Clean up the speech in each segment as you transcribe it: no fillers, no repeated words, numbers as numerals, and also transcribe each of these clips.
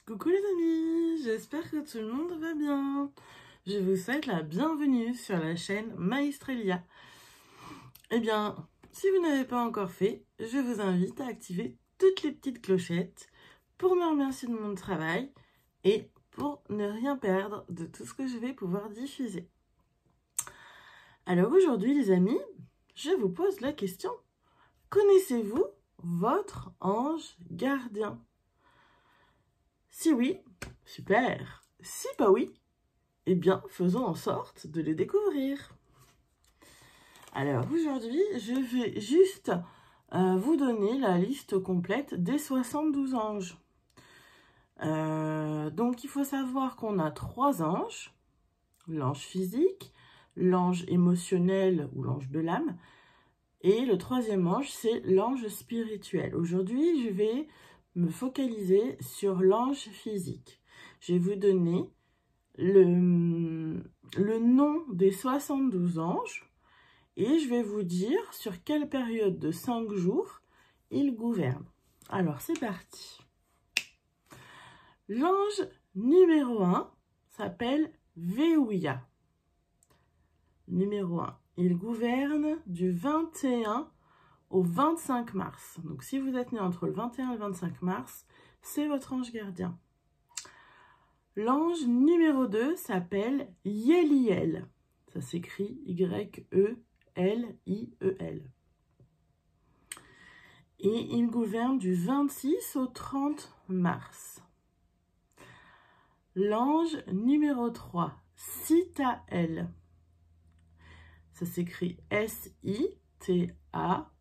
Coucou les amis, j'espère que tout le monde va bien. Je vous souhaite la bienvenue sur la chaîne Maestrelia. Eh bien, si vous n'avez pas encore fait, je vous invite à activer toutes les petites clochettes pour me remercier de mon travail et pour ne rien perdre de tout ce que je vais pouvoir diffuser. Alors aujourd'hui les amis, je vous pose la question, connaissez-vous votre ange gardien? Si oui, super. Si pas oui, eh bien, faisons en sorte de les découvrir. Alors aujourd'hui, je vais juste vous donner la liste complète des 72 anges. Donc il faut savoir qu'on a 3 anges. L'ange physique, l'ange émotionnel ou l'ange de l'âme. Et le 3e ange, c'est l'ange spirituel. Aujourd'hui, je vais me focaliser sur l'ange physique. Je vais vous donner le nom des 72 anges et je vais vous dire sur quelle période de 5 jours ils gouvernent. Alors, c'est parti. L'ange numéro 1 s'appelle Veouya. Numéro 1. Il gouverne du 21 au 25 mars. Donc, si vous êtes né entre le 21 et le 25 mars, c'est votre ange gardien. L'ange numéro 2 s'appelle Yeliel. Ça s'écrit Y-E-L-I-E-L. Et il gouverne du 26 au 30 mars. L'ange numéro 3, Sitael. Ça s'écrit S-I-T-A-E-L.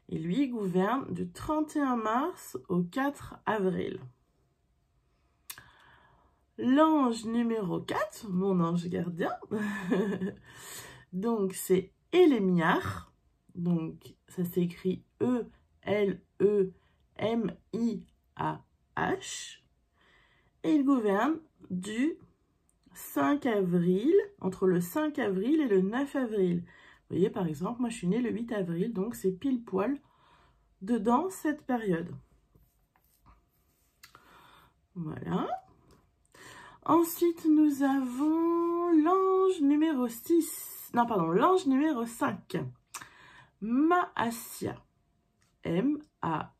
Et lui, il gouverne du 31 mars au 4 avril. L'ange numéro 4, mon ange gardien, donc c'est Élémiar. Donc ça s'écrit E-L-E-M-I-A-H. Et il gouverne du 5 avril, entre le 5 avril et le 9 avril. Vous voyez, par exemple, moi je suis née le 8 avril, donc c'est pile poil dedans cette période. Voilà. Ensuite, nous avons l'ange numéro 6. Non, pardon, l'ange numéro 5. Maassia. M-A-H-A-S-I-A-H.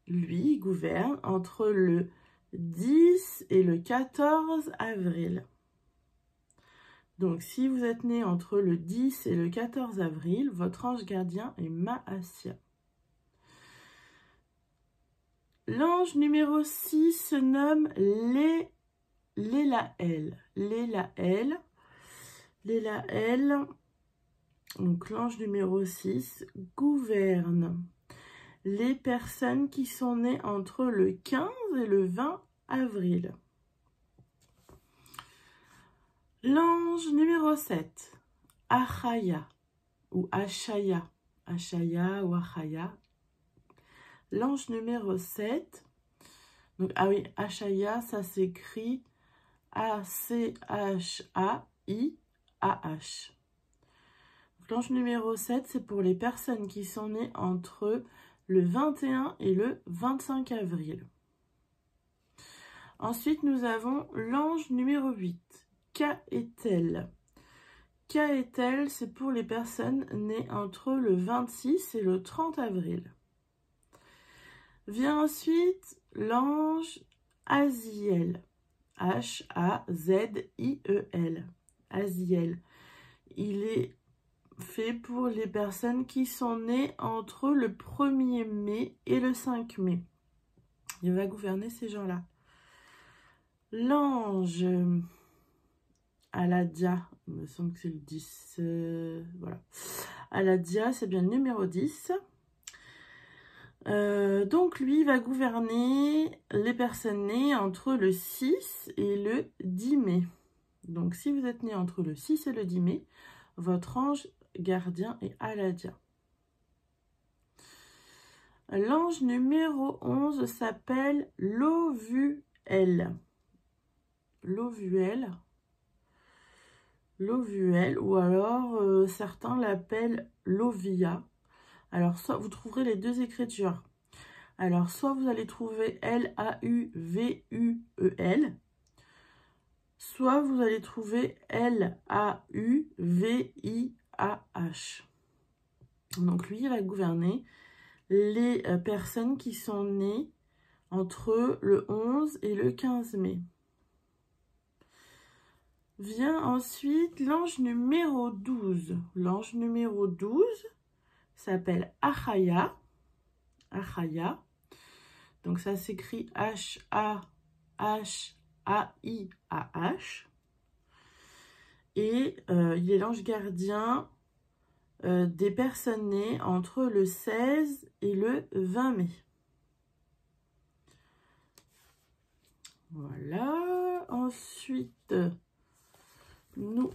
Lui, il gouverne entre le 10 et le 14 avril. Donc, si vous êtes né entre le 10 et le 14 avril, votre ange gardien est Maassia. L'ange numéro 6 se nomme Lélaël. Lélaël. Donc l'ange numéro 6 gouverne les personnes qui sont nées entre le 15 et le 20 avril. L'ange numéro 7, Achaya ou Achaya. Achaya ou Achaya. L'ange numéro 7, donc, ah oui, Achaya, ça s'écrit A-C-H-A-I-A-H. L'ange numéro 7, c'est pour les personnes qui sont nées entre le 21 et le 25 avril. Ensuite, nous avons l'ange numéro 8, Kaetel. Kaetel, c'est pour les personnes nées entre le 26 et le 30 avril. Vient ensuite l'ange Aziel. H-A-Z-I-E-L. Aziel. Il est fait pour les personnes qui sont nées entre le 1er mai et le 5 mai. Il va gouverner ces gens-là. L'ange Aladia, il me semble que c'est le 10. Voilà. Aladia, c'est bien le numéro 10. Donc lui va gouverner les personnes nées entre le 6 et le 10 mai. Donc si vous êtes né entre le 6 et le 10 mai, votre ange gardien est Aladia. L'ange numéro 11 s'appelle Lovuel. Lovuel. Lovuel, ou alors certains l'appellent Lovia. Alors, soit vous trouverez les deux écritures. Alors, soit vous allez trouver L-A-U-V-U-E-L, soit vous allez trouver L-A-U-V-I-A-H. Donc, lui, il va gouverner les personnes qui sont nées entre le 11 et le 15 mai. Vient ensuite l'ange numéro 12. L'ange numéro 12 s'appelle Achaya. Achaya. Donc ça s'écrit H-A-H-A-I-A-H. Et il est l'ange gardien des personnes nées entre le 16 et le 20 mai. Voilà. Ensuite, nous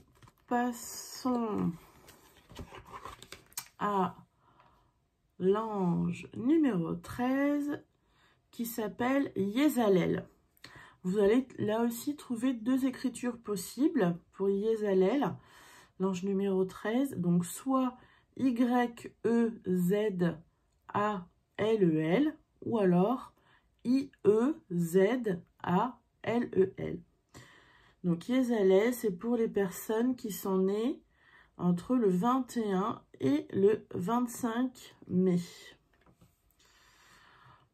passons à l'ange numéro 13 qui s'appelle Yezalel. Vous allez là aussi trouver deux écritures possibles pour Yezalel, l'ange numéro 13. Donc soit Y-E-Z-A-L-E-L ou alors I-E-Z-A-L-E-L. Donc Yezalel, c'est pour les personnes qui sont nées entre le 21 et le 25 mai.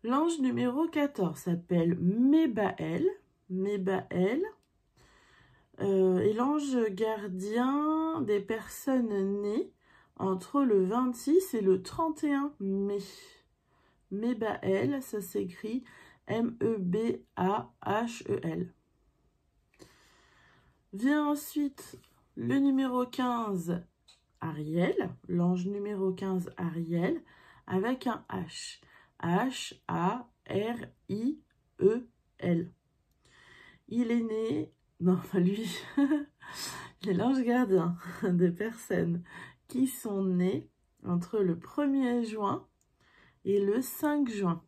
L'ange numéro 14 s'appelle Mébaël. Mébaël est l'ange gardien des personnes nées entre le 26 et le 31 mai. Mébaël, ça s'écrit M-E-B-A-H-E-L. Vient ensuite le numéro 15, Ariel, l'ange numéro 15, Ariel, avec un H. H-A-R-I-E-L. Il est né, non, lui, il est l'ange gardien des personnes qui sont nées entre le 1er juin et le 5 juin.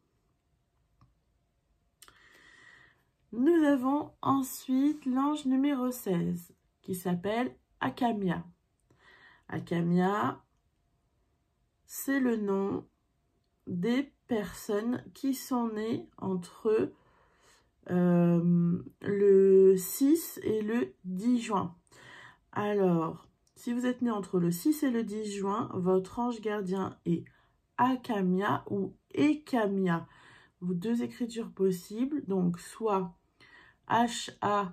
Nous avons ensuite l'ange numéro 16 qui s'appelle Akamia. Akamia, c'est le nom des personnes qui sont nées entre le 6 et le 10 juin. Alors, si vous êtes né entre le 6 et le 10 juin, votre ange gardien est Akamia ou Ekamia. Deux écritures possibles, donc soit H-A-K-A-M-I-A-H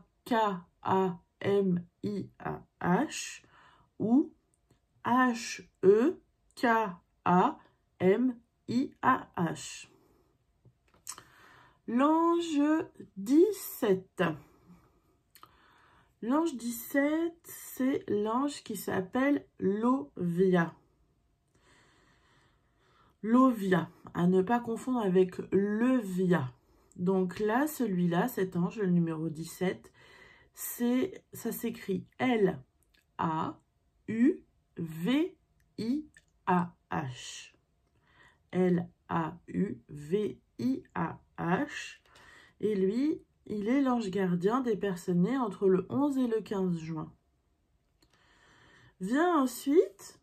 ou H-E-K-A-M-I-A-H. L'ange 17. L'ange 17, c'est l'ange qui s'appelle Lovia. Lovia, à ne pas confondre avec Levia. Donc là, celui-là, cet ange, le numéro 17, ça s'écrit L-A-U-V-I-A-H. L-A-U-V-I-A-H. Et lui, il est l'ange gardien des personnes nées entre le 11 et le 15 juin. Vient ensuite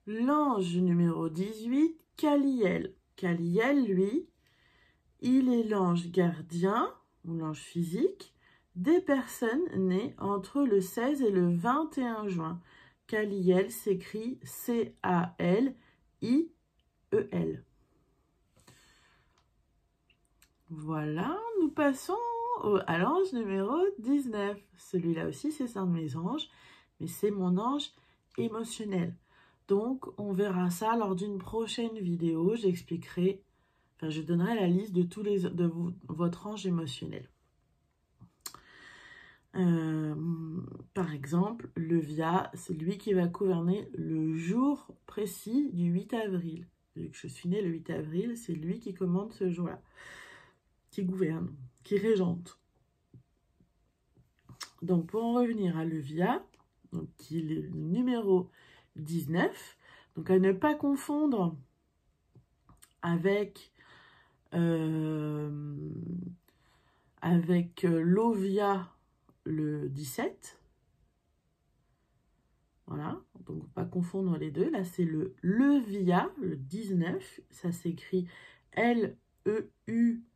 l'ange numéro 18, Kaliel. Kaliel, lui, il est l'ange gardien, ou l'ange physique, des personnes nées entre le 16 et le 21 juin. Kaliel s'écrit C-A-L-I-E-L. Voilà, nous passons à l'ange numéro 19. Celui-là aussi, c'est un de mes anges, mais c'est mon ange émotionnel. Donc, on verra ça lors d'une prochaine vidéo. J'expliquerai, enfin, je donnerai la liste de tous votre ange émotionnel. Par exemple, Levia, c'est lui qui va gouverner le jour précis du 8 avril. Vu que je suis née le 8 avril, c'est lui qui commande ce jour-là, qui gouverne, qui régente. Donc, pour en revenir à Levia, donc, qui est le numéro 19, donc à ne pas confondre avec Lovia le 17. Voilà, donc pas confondre les deux. Là, c'est le Levia, le 19. Ça s'écrit L-E-U-V-I-A-H.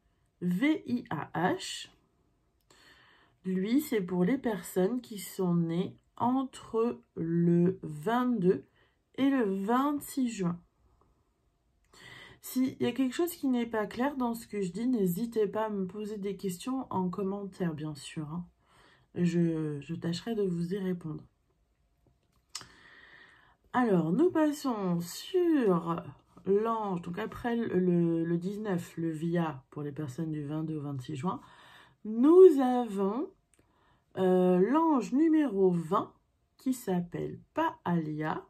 Lui, c'est pour les personnes qui sont nées entre le 22 et le 26 juin. S'il y a quelque chose qui n'est pas clair dans ce que je dis, n'hésitez pas à me poser des questions en commentaire, bien sûr. Hein. Je tâcherai de vous y répondre. Alors, nous passons sur l'ange, donc après le 19, le Via, pour les personnes du 22 au 26 juin. Nous avons l'ange numéro 20, qui s'appelle Paalia,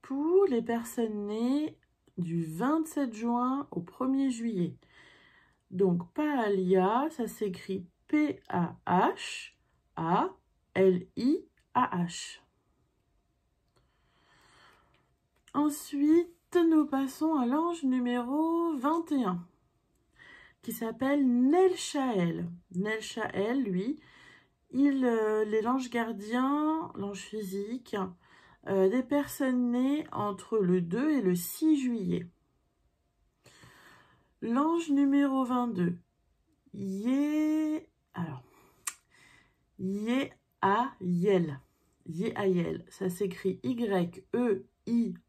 pour les personnes nées du 27 juin au 1er juillet. Donc, Paalia, ça s'écrit P-A-H-A-L-I-A-H. Ensuite, nous passons à l'ange numéro 21, qui s'appelle Nelchaël. Nelchaël, lui, il est l'ange gardien, l'ange physique, des personnes nées entre le 2 et le 6 juillet. L'ange numéro 22, Yéaïel. Yéaïel, ça s'écrit Y-E-I-A-Y-E-L.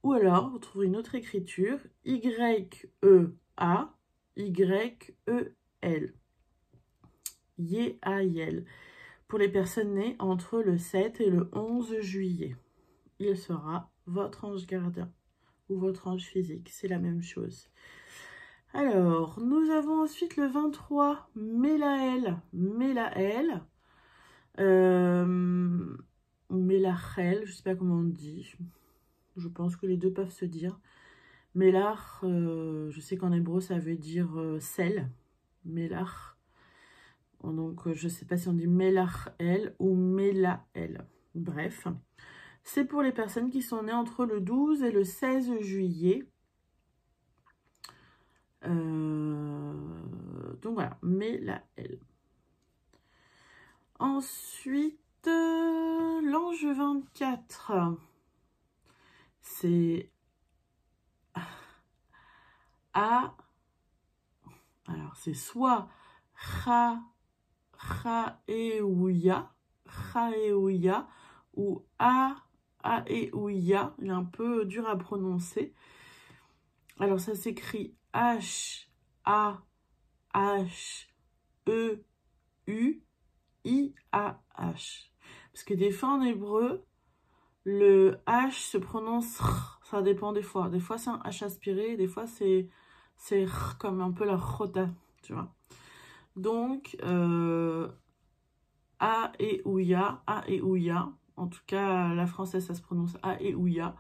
Ou alors, vous trouverez une autre écriture, Y-E-A-Y-E-L. Yéaïel. Pour les personnes nées entre le 7 et le 11 juillet. Il sera votre ange gardien ou votre ange physique, c'est la même chose. Alors, nous avons ensuite le 23, Mélaël. Mélaël, ou Mélachel, je ne sais pas comment on dit. Je pense que les deux peuvent se dire. Mélach, je sais qu'en hébreu, ça veut dire sel. Mélach. Donc, je ne sais pas si on dit Mélachel ou Mélaël. Bref, c'est pour les personnes qui sont nées entre le 12 et le 16 juillet. Donc voilà, Mélaël. Ensuite, l'ange 24, c'est A. Alors, c'est soit Chaéouya ou Aéouya. Il est un peu dur à prononcer. Alors, ça s'écrit H-A-H-E-U-I-A-H. Parce que des fois, en hébreu, le H se prononce R. Ça dépend des fois. Des fois, c'est un H aspiré. Des fois, c'est R, comme un peu la chota, tu vois. Donc, A et Ouya, en tout cas la française ça se prononce A et Ouya,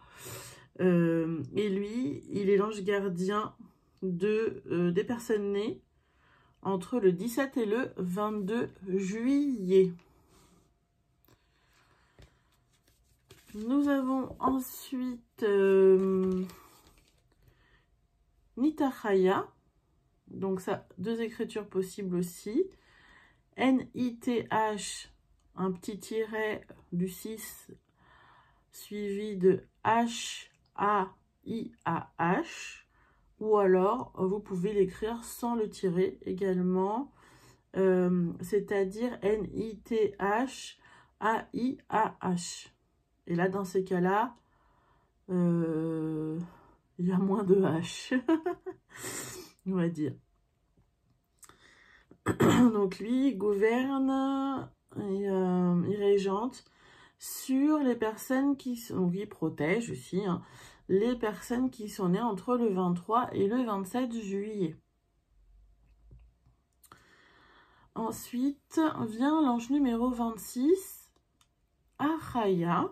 et lui il est l'ange gardien des personnes nées entre le 17 et le 22 juillet. Nous avons ensuite Nithaya, donc ça, deux écritures possibles aussi. N-I-T-H, un petit tiret du 6, suivi de H-A-I-A-H, ou alors vous pouvez l'écrire sans le tiret également, c'est-à-dire N-I-T-H-A-I-A-H. Et là, dans ces cas-là, il y a moins de H, on va dire. Donc lui, il gouverne et il régente sur les personnes qui sont... Donc il protège aussi, hein, les personnes qui sont nées entre le 23 et le 27 juillet. Ensuite vient l'ange numéro 26, Achaya.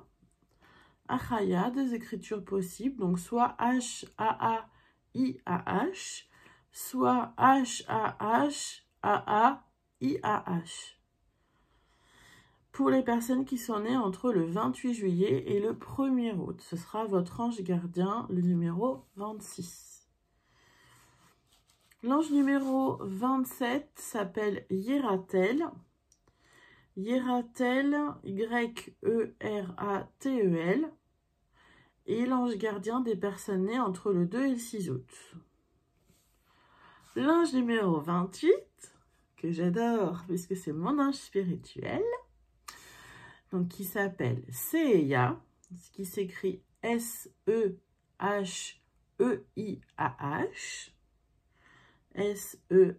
Achaya, deux écritures possibles, donc soit H-A-A-I-A-H, soit H-A-H-A-A-I-A-H. Pour les personnes qui sont nées entre le 28 juillet et le 1er août, ce sera votre ange gardien, le numéro 26. L'ange numéro 27 s'appelle Yératel. Yeratel, Y-E-R-A-T-E-L, et l'ange gardien des personnes nées entre le 2 et le 6 août. L'ange numéro 28, que j'adore puisque c'est mon ange spirituel, donc qui s'appelle Seeya, ce qui s'écrit S-E-H-E-I-A-H, S-E-H-E-I-A-H,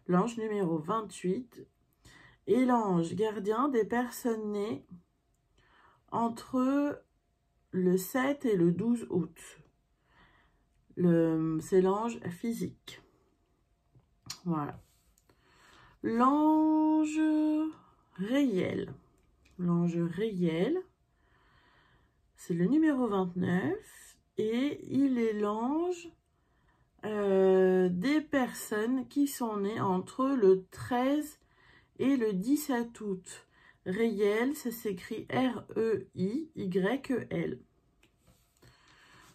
l'ange numéro 28, et l'ange gardien des personnes nées entre le 7 et le 12 août. C'est l'ange physique. Voilà. L'ange réel. L'ange réel, c'est le numéro 29 et il est l'ange des personnes qui sont nées entre le 13 et le 17 août. Réel, ça s'écrit R-E-I-Y-E-L.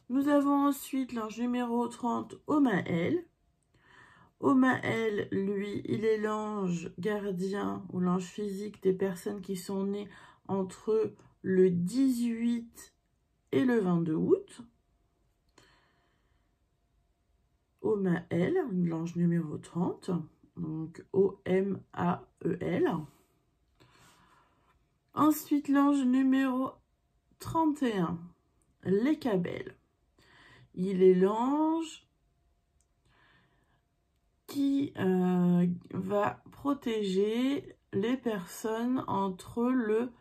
Nous avons ensuite l'ange numéro 30, Omaël. Omaël, lui, il est l'ange gardien ou l'ange physique des personnes qui sont nées entre le 18 et le 22 août. Omaël, l'ange numéro 30, donc O-M-A-E-L. Ensuite, l'ange numéro 31, Lekabel. Il est l'ange qui va protéger les personnes entre le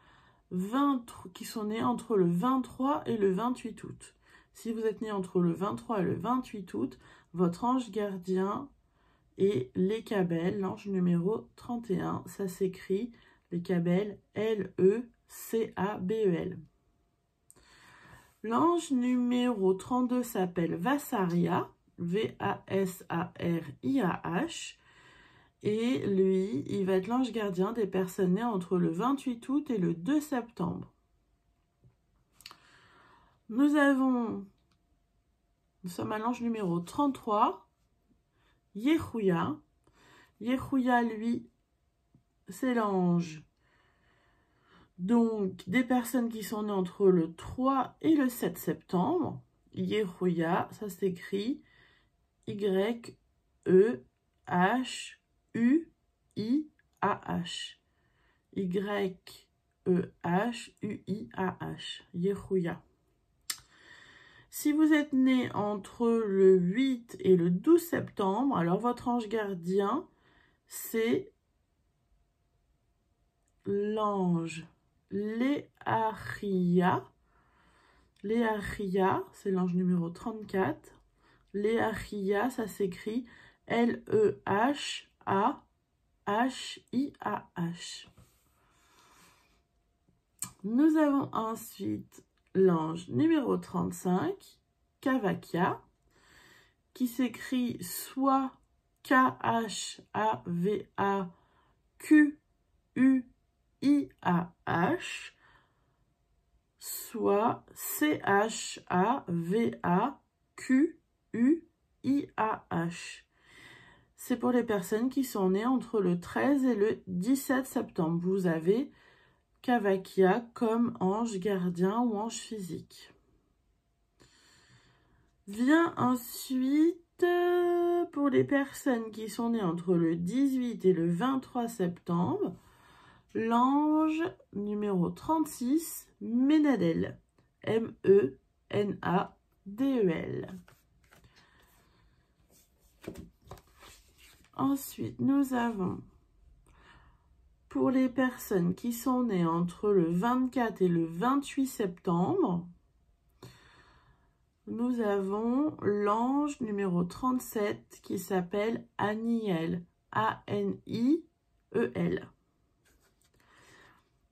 20, qui sont nées entre le 23 et le 28 août. Si vous êtes né entre le 23 et le 28 août, votre ange gardien est Lekabel, l'ange numéro 31. Ça s'écrit Lekabel, L-E-C-A-B-E-L. L'ange numéro 32 s'appelle Vassaria, V-A-S-A-R-I-A-H. Et lui, il va être l'ange gardien des personnes nées entre le 28 août et le 2 septembre. Nous sommes à l'ange numéro 33, Yehuya. Yehuya, lui, c'est l'ange donc des personnes qui sont nées entre le 3 et le 7 septembre. Yehuya, ça s'écrit Y-E-H-U-I-A-H. Y-E-H-U-I-A-H. Yehuya. Si vous êtes né entre le 8 et le 12 septembre, alors votre ange gardien, c'est l'ange Léachia. Léachia, c'est l'ange numéro 34. Léachia, ça s'écrit L-E-H-A-H-I-A-H. Nous avons ensuite l'ange numéro 35, Kavakia, qui s'écrit soit K-H-A-V-A-Q-U-I-A-H, soit C-H-A-V-A-Q-U-I-A-H. C'est pour les personnes qui sont nées entre le 13 et le 17 septembre. Vous avez Kavakia comme ange gardien ou ange physique. Vient ensuite, pour les personnes qui sont nées entre le 18 et le 23 septembre, l'ange numéro 36, Menadel, M-E-N-A-D-E-L. Ensuite, nous avons, pour les personnes qui sont nées entre le 24 et le 28 septembre, nous avons l'ange numéro 37 qui s'appelle Aniel, A-N-I-E-L.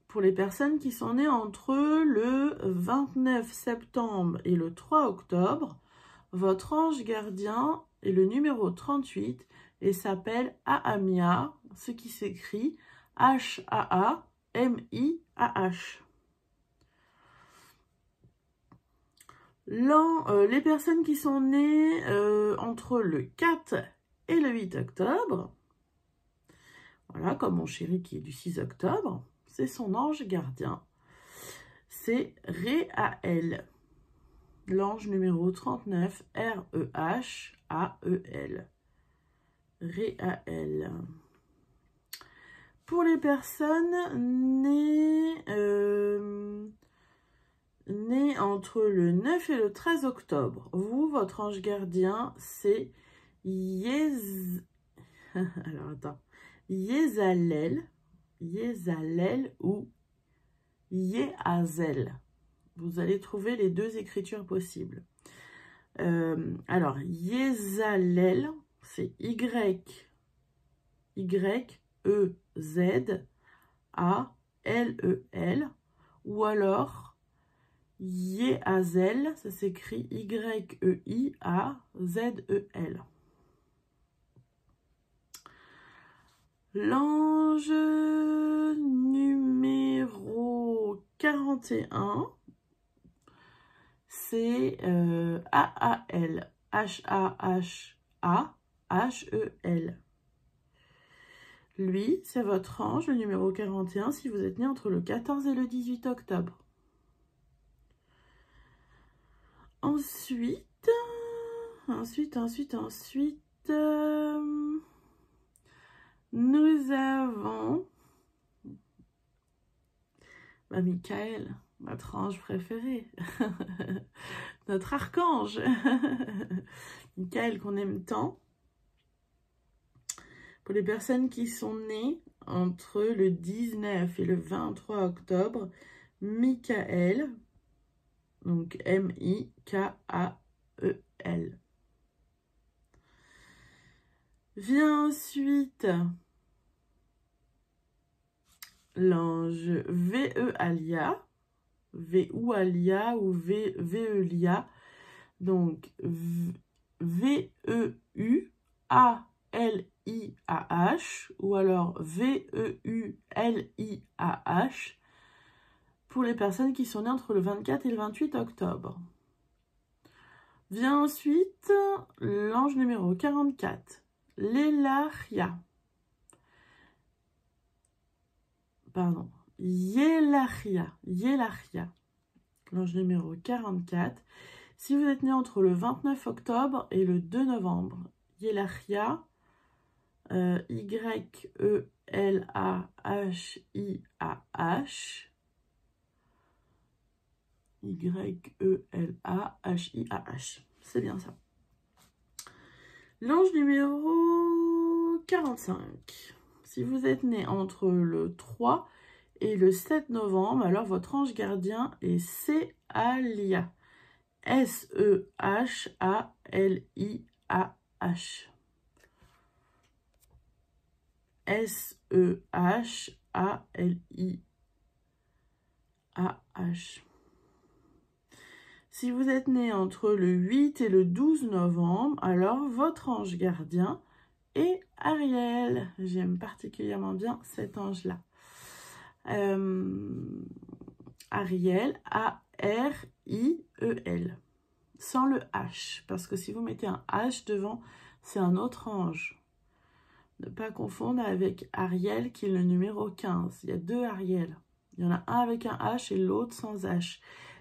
Pour les personnes qui sont nées entre le 29 septembre et le 3 octobre, votre ange gardien est le numéro 38 et s'appelle Ahamia, ce qui s'écrit H-A-A-M-I-A-H. Les personnes qui sont nées entre le 4 et le 8 octobre, Voilà, comme mon chéri qui est du 6 octobre. C'est son ange gardien. C'est Réaël. L'ange numéro 39, R-E-H-A-E-L. Réaël. Pour les personnes nées entre le 9 et le 13 octobre, vous, votre ange gardien, c'est Alors, attends. Yézalel ou Yéazel. Vous allez trouver les deux écritures possibles. Alors, Yézalel, c'est Y-E-Z-A-L-E-L. Ou alors, Yéazel, ça s'écrit Y-E-I-A-Z-E-L. L'ange numéro 41, c'est A-A-L, H-A-H-A-H-E-L. Lui, c'est votre ange, le numéro 41, si vous êtes né entre le 14 et le 18 octobre. Ensuite, nous avons Michael, notre ange préféré, notre archange, Michael qu'on aime tant. Pour les personnes qui sont nées entre le 19 et le 23 octobre, Michael, donc M-I-K-A-E-L. Vient ensuite l'ange Veualia, Veualia ou Veulia, donc V-E-U-A-L-I-A-H ou alors V-E-U-L-I-A-H pour les personnes qui sont nées entre le 24 et le 28 octobre. Vient ensuite l'ange numéro 44, Yélachia. L'ange numéro 44. Si vous êtes né entre le 29 octobre et le 2 novembre, Yélachia, Y-E-L-A-H-I-A-H. Y-E-L-A-H-I-A-H. C'est bien ça. L'ange numéro 45. Si vous êtes né entre le 3 et le 7 novembre, alors votre ange gardien est Sealia. S-E-H-A-L-I-A-H. S-E-H-A-L-I-A-H. Si vous êtes né entre le 8 et le 12 novembre, alors votre ange gardien est Ariel. J'aime particulièrement bien cet ange-là. Ariel, A-R-I-E-L. Sans le H, parce que si vous mettez un H devant, c'est un autre ange. Ne pas confondre avec Ariel qui est le numéro 15. Il y a deux Ariel. Il y en a un avec un H et l'autre sans H.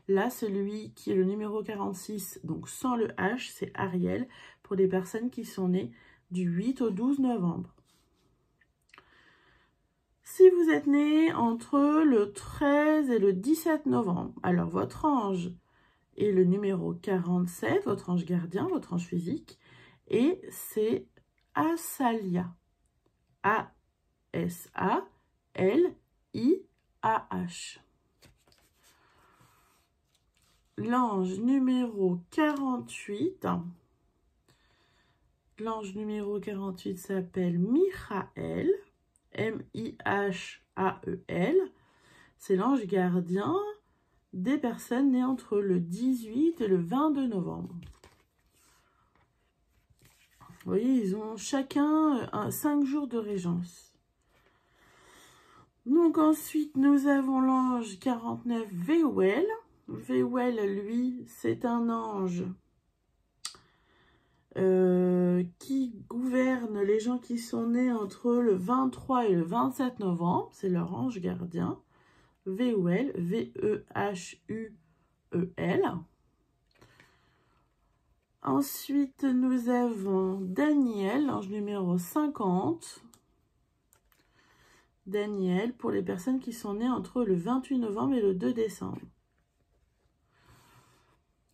Là, celui qui est le numéro 46, donc sans le H, c'est Ariel pour les personnes qui sont nées du 8 au 12 novembre. Si vous êtes né entre le 13 et le 17 novembre, alors votre ange est le numéro 47, votre ange gardien, votre ange physique, et c'est Asalia. A-S-A-L-I-A-H. L'ange numéro 48, s'appelle Michael, M-I-H-A-E-L. C'est l'ange gardien des personnes nées entre le 18 et le 22 novembre. Vous voyez, ils ont chacun 5 jours de régence. Donc ensuite, nous avons l'ange 49, Veuel. Veuel, lui, c'est un ange qui gouverne les gens qui sont nés entre le 23 et le 27 novembre. C'est leur ange gardien. V-U-L, V-E-H-U-E-L. Ensuite, nous avons Daniel, ange numéro 50. Daniel, pour les personnes qui sont nées entre le 28 novembre et le 2 décembre.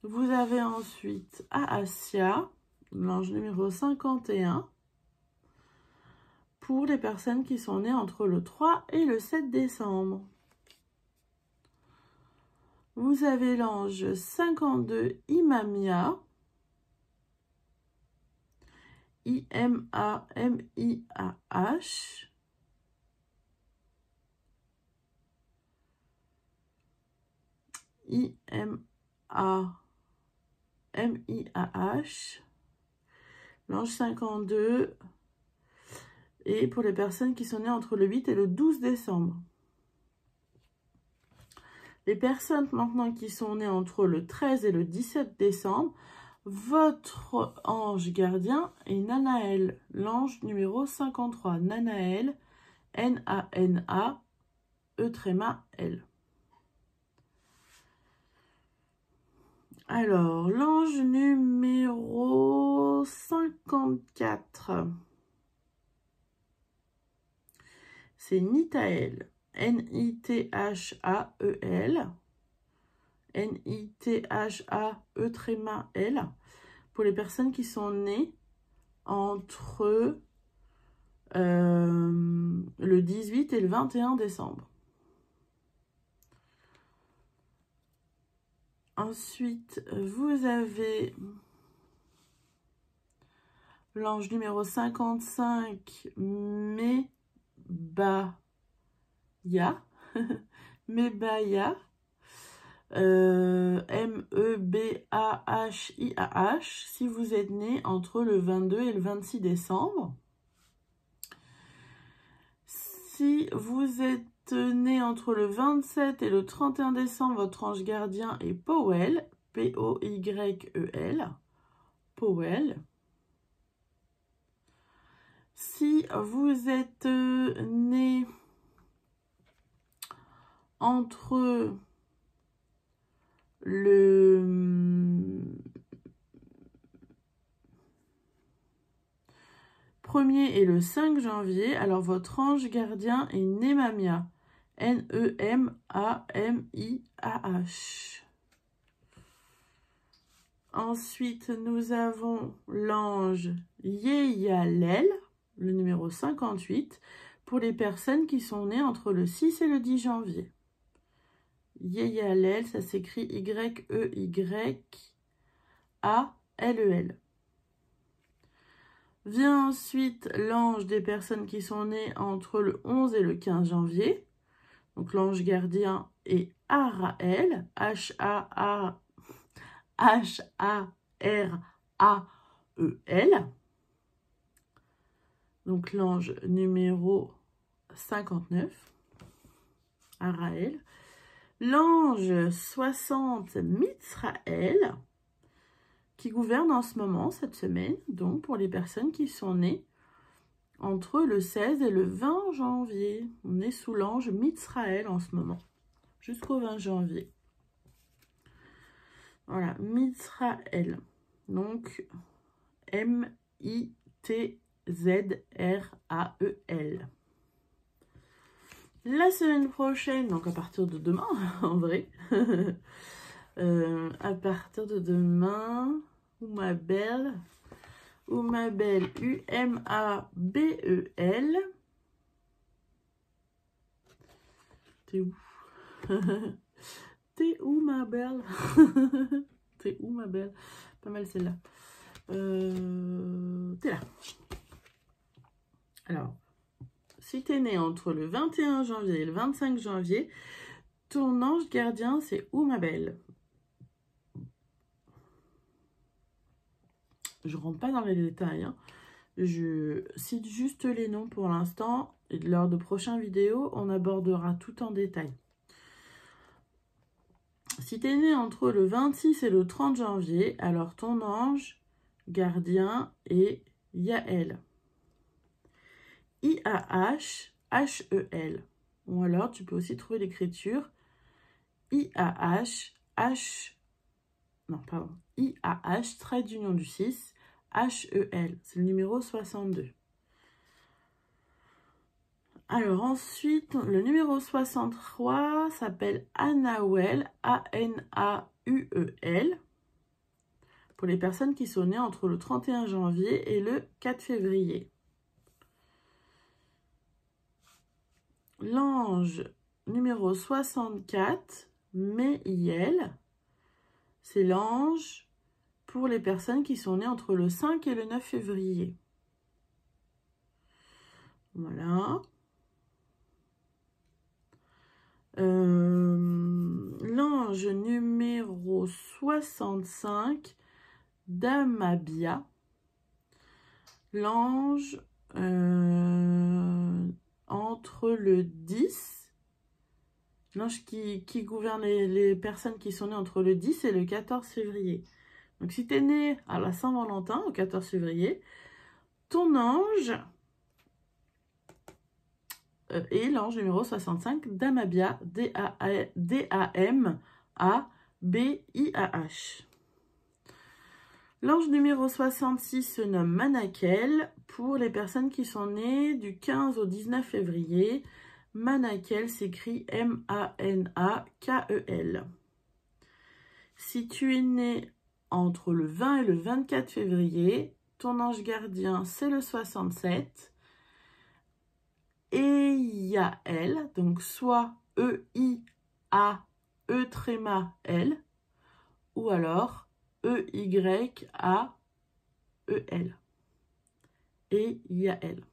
Vous avez ensuite Aassia, l'ange numéro 51, pour les personnes qui sont nées entre le 3 et le 7 décembre. Vous avez l'ange 52, Imamia, I-M-A-M-I-A-H. I-M-A-M-I-A-H. L'ange 52. Et pour les personnes qui sont nées entre le 8 et le 12 décembre. Les personnes maintenant qui sont nées entre le 13 et le 17 décembre, votre ange gardien est Nanaël, l'ange numéro 53. Nanaël, N-A-N-A-E-L. Alors, l'ange numéro 54, c'est Nithaël, N-I-T-H-A-E-L, N-I-T-H-A-E-L, pour les personnes qui sont nées entre le 18 et le 21 décembre. Ensuite, vous avez l'ange numéro 55, Mebaya, Mebaya, M-E-B-A-H-I-A-H, si vous êtes né entre le 22 et le 26 décembre. Si vous êtes né entre le 27 et le 31 décembre, votre ange gardien est Powell, P-O-Y-E-L, Powell. Si vous êtes né entre le 1er et le 5 janvier, alors votre ange gardien est Nemamia, N-E-M-A-M-I-A-H. Ensuite, nous avons l'ange Yeyalel, le numéro 58, pour les personnes qui sont nées entre le 6 et le 10 janvier. Yeyalel, ça s'écrit Y-E-Y-A-L-E-L. Vient ensuite l'ange des personnes qui sont nées entre le 11 et le 15 janvier. Donc l'ange gardien est Araël, H-A-R-A-E-L. Donc l'ange numéro 59, Araël. L'ange 60, Mitsraël, qui gouverne en ce moment, cette semaine, donc pour les personnes qui sont nées entre le 16 et le 20 janvier. On est sous l'ange Mitsraël en ce moment, jusqu'au 20 janvier. Voilà, Mitsraël. Donc, M-I-T-Z-R-A-E-L. La semaine prochaine, donc à partir de demain, en vrai, à partir de demain, ma belle, U-M-A-B-E-L. T'es où? T'es où, ma belle? T'es où, ma belle? Pas mal celle-là. T'es là. Alors, si t'es né entre le 21 janvier et le 25 janvier, ton ange gardien, c'est où, ma belle? Je rentre pas dans les détails, hein. Je cite juste les noms pour l'instant. Et lors de prochaines vidéos, on abordera tout en détail. Si tu es né entre le 26 et le 30 janvier, alors ton ange gardien est Yael. I-A-H-H-E-L. Ou alors, tu peux aussi trouver l'écriture I-A-H-H... Non, pardon. I-A-H, trait d'union du 6, H-E-L. C'est le numéro 62. Alors ensuite, le numéro 63 s'appelle Anauel, A-N-A-U-E-L. Pour les personnes qui sont nées entre le 31 janvier et le 4 février. L'ange numéro 64, Méiel, c'est l'ange pour les personnes qui sont nées entre le 5 et le 9 février. Voilà. L'ange numéro 65, Damabia. L'ange entre le 10, l'ange qui gouverne les personnes qui sont nées entre le 10 et le 14 février. Donc si tu es né à la Saint-Valentin, au 14 février, ton ange est l'ange numéro 65, Damabia, D-A-M-A-B-I-A-H. L'ange numéro 66 se nomme Manakel pour les personnes qui sont nées du 15 au 19 février. Manakel s'écrit M-A-N-A-K-E-L. Si tu es né entre le 20 et le 24 février, ton ange gardien c'est le 67. Et Yael, donc soit E-I-A-E-L ou alors E-Y-A-E-L. Et Yael.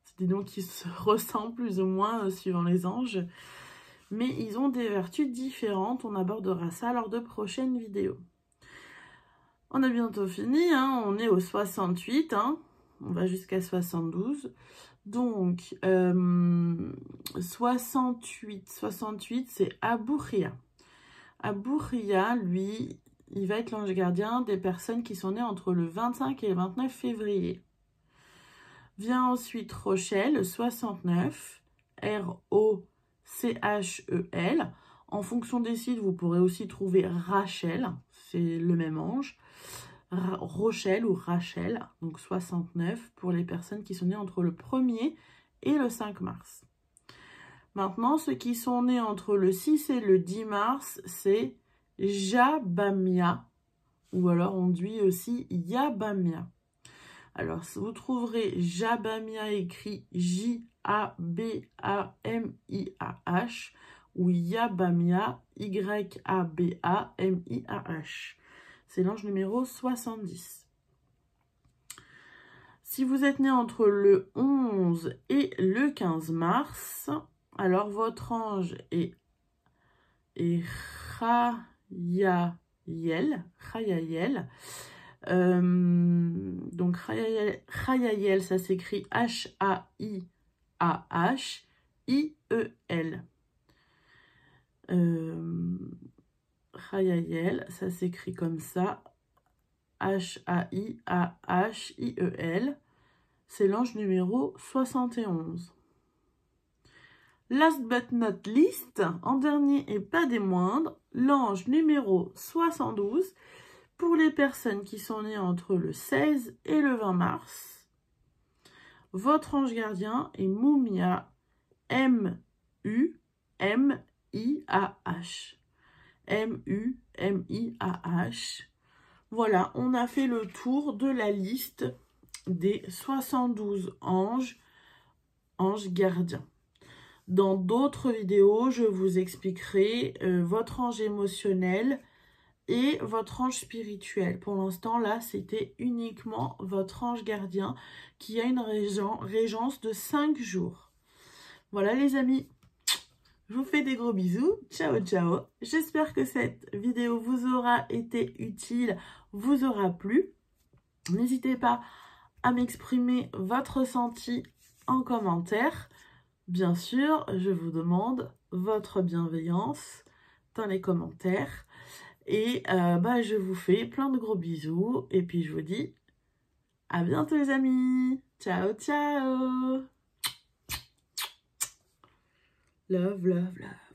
C'est des noms qui se ressemblent plus ou moins suivant les anges. Mais ils ont des vertus différentes. On abordera ça lors de prochaines vidéos. On a bientôt fini. Hein. On est au 68. Hein. On va jusqu'à 72. Donc, 68, c'est Abouria. Abouria, lui, il va être l'ange gardien des personnes qui sont nées entre le 25 et le 29 février. Vient ensuite Rochelle, 69, R-O-C-H-E-L. En fonction des sites, vous pourrez aussi trouver Rachel, c'est le même ange. Rochelle ou Rachel, donc 69 pour les personnes qui sont nées entre le 1er et le 5 mars. Maintenant, ceux qui sont nés entre le 6 et le 10 mars, c'est Jabamia, ou alors on dit aussi Yabamia. Alors, vous trouverez Jabamia écrit J-A-B-A-M-I-A-H ou Yabamia, Y-A-B-A-M-I-A-H. C'est l'ange numéro 70. Si vous êtes né entre le 11 et le 15 mars, alors votre ange est Chayael. Donc Chayael, ça s'écrit H-A-I-A-H-I-E-L. Chayael, ça s'écrit comme ça, H-A-I-A-H-I-E-L. C'est l'ange numéro 71. Last but not least, en dernier et pas des moindres, l'ange numéro 72 pour les personnes qui sont nées entre le 16 et le 20 mars. Votre ange gardien est Mumia, M-U-M-I-A-H. M-U-M-I-A-H. Voilà, on a fait le tour de la liste des 72 anges gardiens. Dans d'autres vidéos, je vous expliquerai votre ange émotionnel et votre ange spirituel. Pour l'instant, là, c'était uniquement votre ange gardien qui a une régence de 5 jours. Voilà les amis. Je vous fais des gros bisous. Ciao, ciao. J'espère que cette vidéo vous aura été utile, vous aura plu. N'hésitez pas à m'exprimer votre ressenti en commentaire. Bien sûr, je vous demande votre bienveillance dans les commentaires. Et je vous fais plein de gros bisous. Et puis je vous dis à bientôt les amis. Ciao, ciao. Love, love, love.